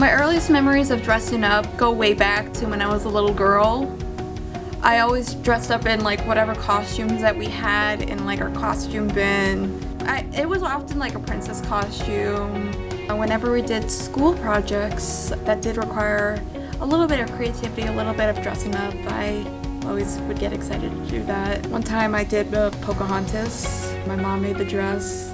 My earliest memories of dressing up go way back to when I was a little girl. I always dressed up in like whatever costumes that we had in like our costume bin. It was often like a princess costume. Whenever we did school projects that did require a little bit of creativity, a little bit of dressing up, I always would get excited to do that. One time I did Pocahontas. My mom made the dress.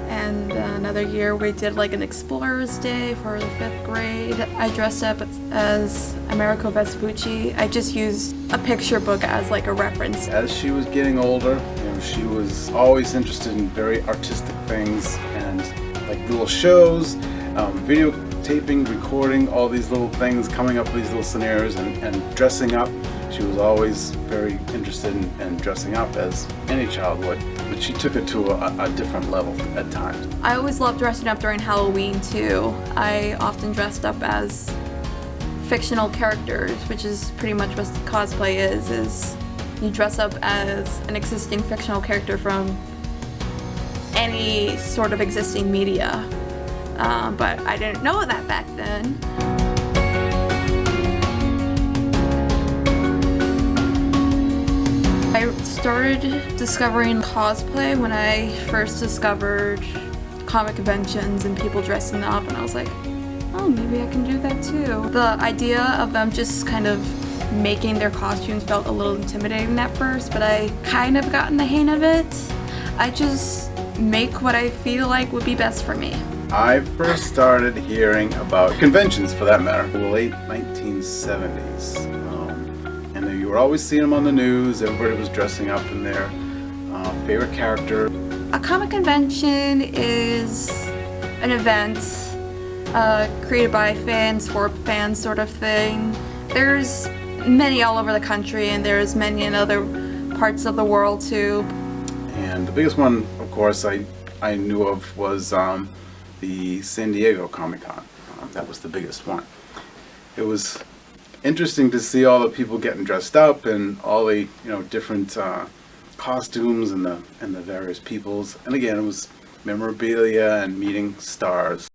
And another year we did like an Explorer's Day for the 5th grade. I dressed up as Americo Vespucci. I just used a picture book as like a reference. As she was getting older, she was always interested in very artistic things and like little shows, videotaping, recording all these little things, coming up with these little scenarios and dressing up. She was always very interested in dressing up, as any child would, but she took it to a different level at times. I always loved dressing up during Halloween too. I often dressed up as fictional characters, which is pretty much what cosplay is you dress up as an existing fictional character from any sort of existing media. But I didn't know that back then. I started discovering cosplay when I first discovered comic conventions and people dressing up, and I was like, oh, maybe I can do that too. The idea of them just kind of making their costumes felt a little intimidating at first, but I kind of gotten the hang of it. I just make what I feel like would be best for me. I first started hearing about conventions, for that matter, in the late 1970s. And you were always seeing them on the news. Everybody was dressing up in their favorite character. A comic convention is an event created by fans for fans sort of thing. There's many all over the country, and there's many in other parts of the world too. And the biggest one, of course, I knew of was the San Diego Comic-Con. That was the biggest one. It was interesting to see all the people getting dressed up and all the different costumes and the various peoples. And again, it was memorabilia and meeting stars.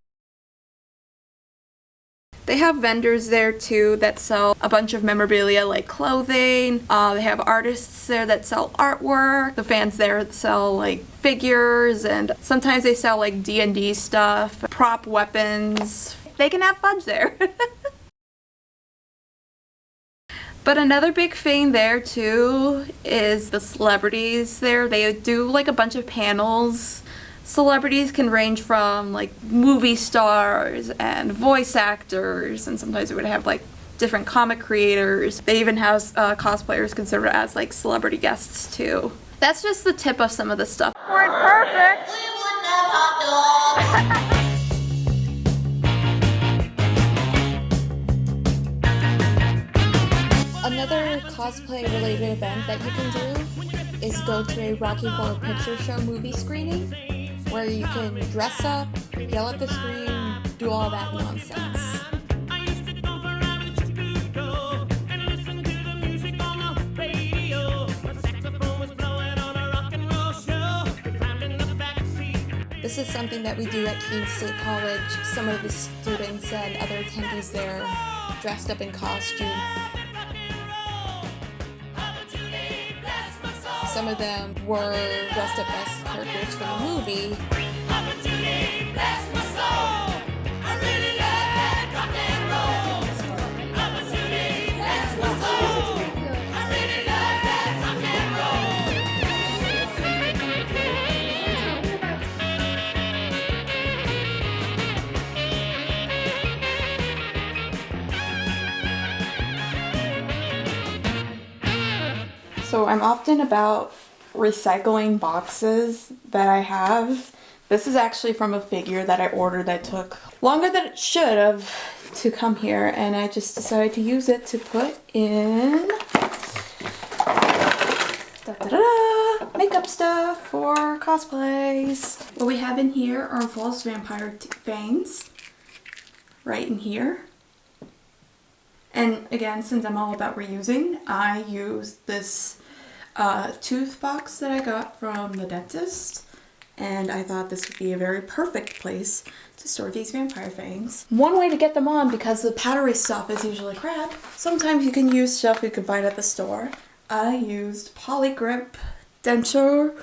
They have vendors there too that sell a bunch of memorabilia like clothing. They have artists there that sell artwork. The fans there sell like figures, and sometimes they sell like D&D stuff, prop weapons. They can have fun there. But another big thing there too is the celebrities there. They do like a bunch of panels. Celebrities can range from like movie stars and voice actors, and sometimes it would have like different comic creators. They even have cosplayers considered as like celebrity guests too. That's just the tip of some of the stuff. We're perfect! Another cosplay-related event that you can do is go to a Rocky Horror Picture Show movie screening, where you can dress up, yell at the screen, do all that nonsense. This is something that we do at Keene State College. Some of the students and other attendees there dressed up in costume. Some of them were dressed up as characters from the movie. So I'm often about recycling boxes that I have. This is actually from a figure that I ordered that took longer than it should have to come here, and I just decided to use it to put in makeup stuff for cosplays. What we have in here are false vampire fangs right in here. And again, since I'm all about reusing, I use this tooth box that I got from the dentist. and I thought this would be a very perfect place to store these vampire fangs. One way to get them on, because the powdery stuff is usually crap, sometimes you can use stuff you can find at the store. I used Polygrip denture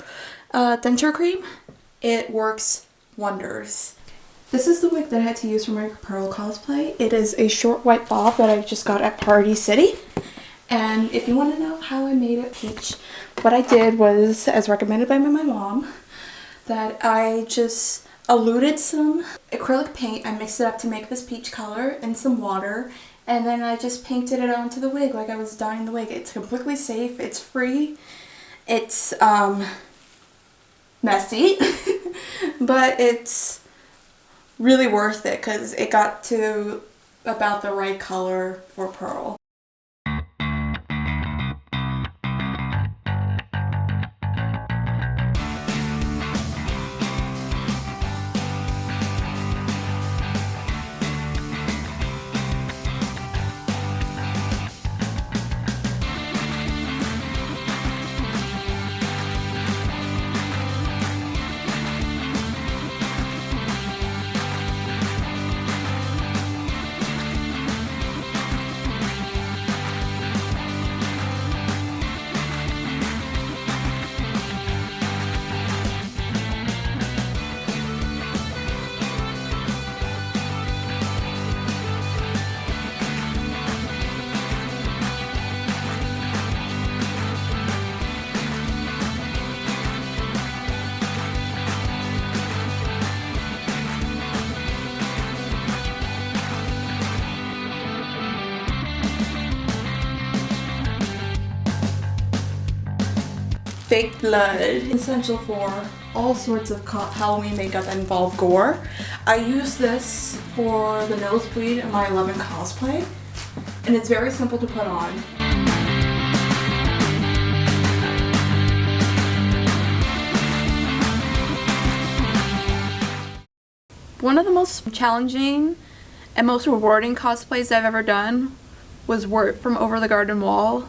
cream. It works wonders. This is the wig that I had to use for my Pearl cosplay. It is a short white bob that I just got at Party City. And if you want to know how I made it peach, what I did was, as recommended by my mom, that I just eluted some acrylic paint. I mixed it up to make this peach color and some water, and then I just painted it onto the wig like I was dyeing the wig. It's completely safe, it's free, it's messy, but it's really worth it because it got to about the right color for Pearl. Fake blood, essential for all sorts of Halloween makeup that involve gore. I use this for the nosebleed in my 11 cosplay, and it's very simple to put on. One of the most challenging and most rewarding cosplays I've ever done was Wirt from Over the Garden Wall.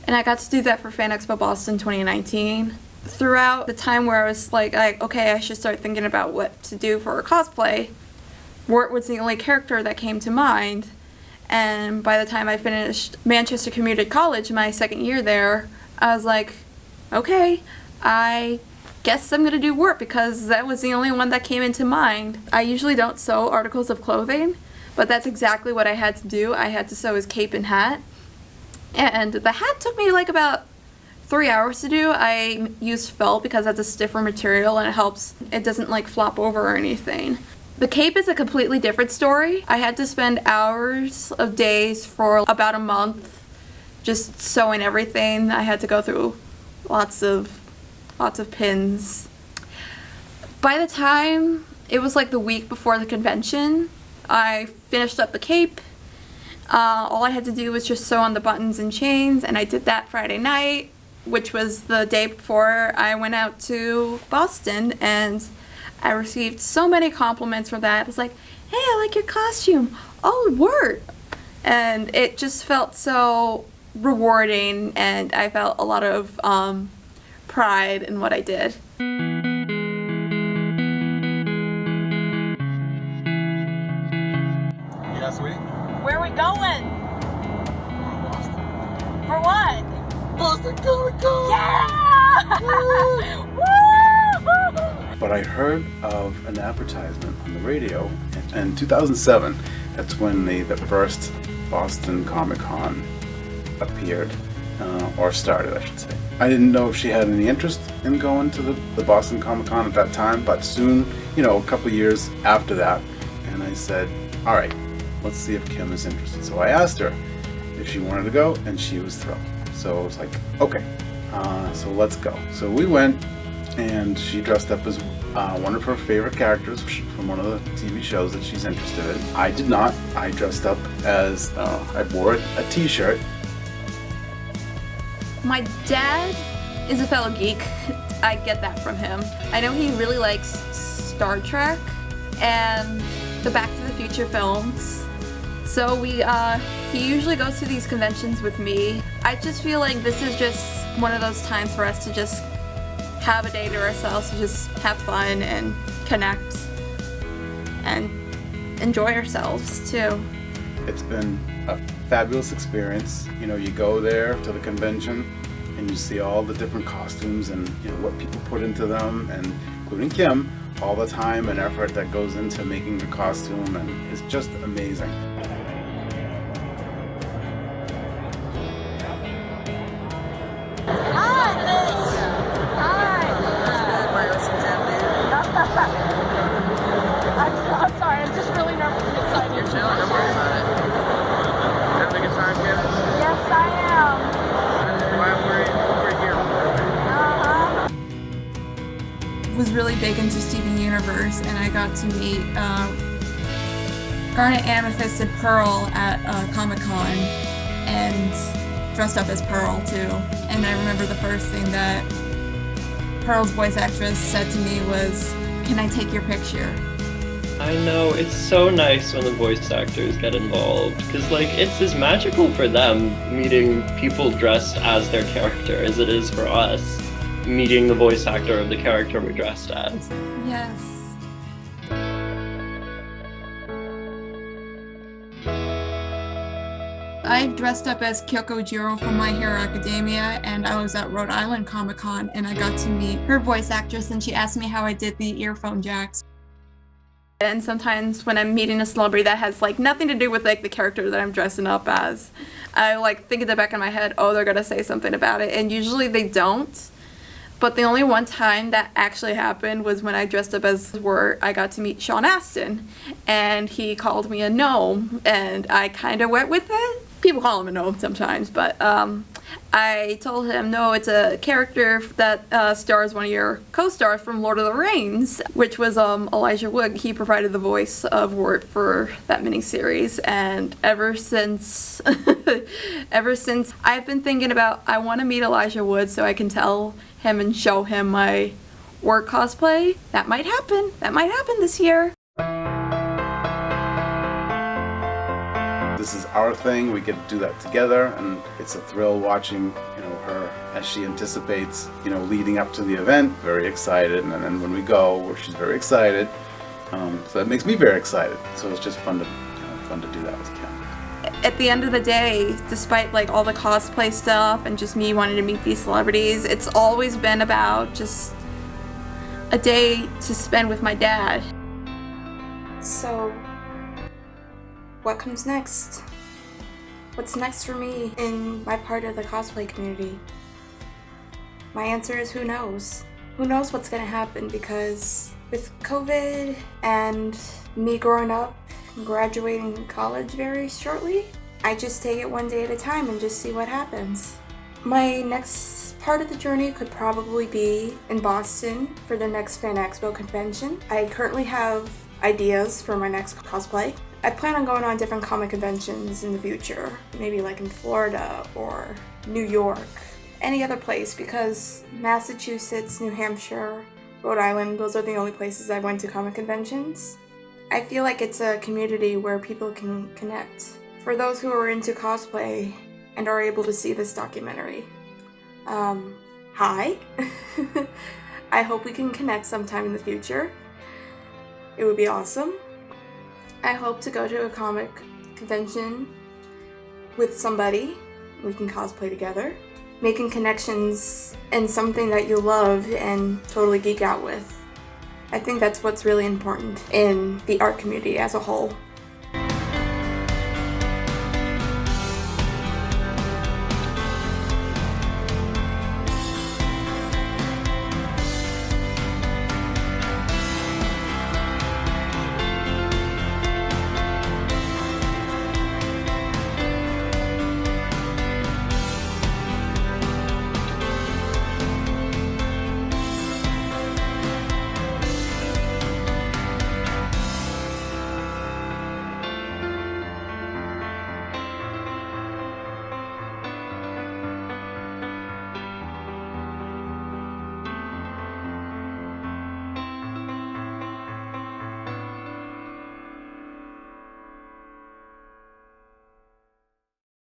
And I got to do that for Fan Expo Boston 2019. Throughout the time where I was like, okay, I should start thinking about what to do for a cosplay, Wirt was the only character that came to mind. And by the time I finished Manchester Community College, my second year there, I was like, okay, I guess I'm gonna do Wirt because that was the only one that came into mind. I usually don't sew articles of clothing, but that's exactly what I had to do. I had to sew his cape and hat. And the hat took me like about 3 hours to do. I used felt because that's a stiffer material and it helps, it doesn't like flop over or anything. The cape is a completely different story. I had to spend hours of days for about a month just sewing everything. I had to go through lots of pins. By the time it was like the week before the convention, I finished up the cape. All I had to do was just sew on the buttons and chains, and I did that Friday night, which was the day before I went out to Boston, and I received so many compliments for that. It was like, hey, I like your costume. Oh, Wirt. And it just felt so rewarding, and I felt a lot of pride in what I did. Yeah, sweetie? Where are we going? Boston. For what? Boston Comic Con! Yeah! Woo! But I heard of an advertisement on the radio in 2007. That's when the first Boston Comic Con appeared, or started, I should say. I didn't know if she had any interest in going to the Boston Comic Con at that time, but soon, a couple years after that, and I said, all right, let's see if Kim is interested. So I asked her if she wanted to go, and she was thrilled. So I was like, okay, so let's go. So we went, and she dressed up as one of her favorite characters from one of the TV shows that she's interested in. I did not. I dressed up as, I wore a t-shirt. My dad is a fellow geek. I get that from him. I know he really likes Star Trek and the Back to the Future films. So he usually goes to these conventions with me. I just feel like this is just one of those times for us to just have a day to ourselves to just have fun and connect and enjoy ourselves too. It's been a fabulous experience. You know, you go there to the convention and you see all the different costumes and what people put into them, and including Kim, all the time and effort that goes into making the costume, and it's just amazing. I'm sorry, I'm just really nervous and excited. You're chilling, don't worry about it. Having a good time, Kim? Yes, I am. That's why we're here. Was really big into Steven Universe, and I got to meet Garnet, Amethyst, and Pearl at Comic-Con, and dressed up as Pearl too. And I remember the first thing that Pearl's voice actress said to me was, "Can I take your picture?" I know, it's so nice when the voice actors get involved, because it's as magical for them meeting people dressed as their character as it is for us meeting the voice actor of the character we're dressed as. Yes. I dressed up as Kyoko Jiro from My Hero Academia, and I was at Rhode Island Comic Con, and I got to meet her voice actress, and she asked me how I did the earphone jacks. And sometimes when I'm meeting a celebrity that has nothing to do with the character that I'm dressing up as, I think in the back of my head, oh, they're gonna say something about it, and usually they don't. But the only one time that actually happened was when I dressed up as Wirt. I got to meet Sean Astin, and he called me a gnome, and I kind of went with it. People call him a gnome sometimes, but I told him, no, it's a character that stars one of your co-stars from Lord of the Rings, which was Elijah Wood. He provided the voice of Wirt for that miniseries, and ever since I've been thinking about, I want to meet Elijah Wood so I can tell him and show him my Wirt cosplay. That might happen. That might happen this year. This is our thing. We get to do that together, and it's a thrill watching, her as she anticipates, leading up to the event. Very excited, and then when we go, she's very excited. So that makes me very excited. So it's just fun to do that with Kim. At the end of the day, despite all the cosplay stuff and just me wanting to meet these celebrities, it's always been about just a day to spend with my dad. So, what comes next? What's next for me in my part of the cosplay community? My answer is who knows? Who knows what's gonna happen, because with COVID and me growing up and graduating college very shortly, I just take it one day at a time and just see what happens. My next part of the journey could probably be in Boston for the next Fan Expo convention. I currently have ideas for my next cosplay. I plan on going on different comic conventions in the future, maybe in Florida or New York, any other place, because Massachusetts, New Hampshire, Rhode Island, those are the only places I went to comic conventions. I feel like it's a community where people can connect. For those who are into cosplay and are able to see this documentary, hi. I hope we can connect sometime in the future. It would be awesome. I hope to go to a comic convention with somebody. We can cosplay together. Making connections in something that you love and totally geek out with. I think that's what's really important in the art community as a whole.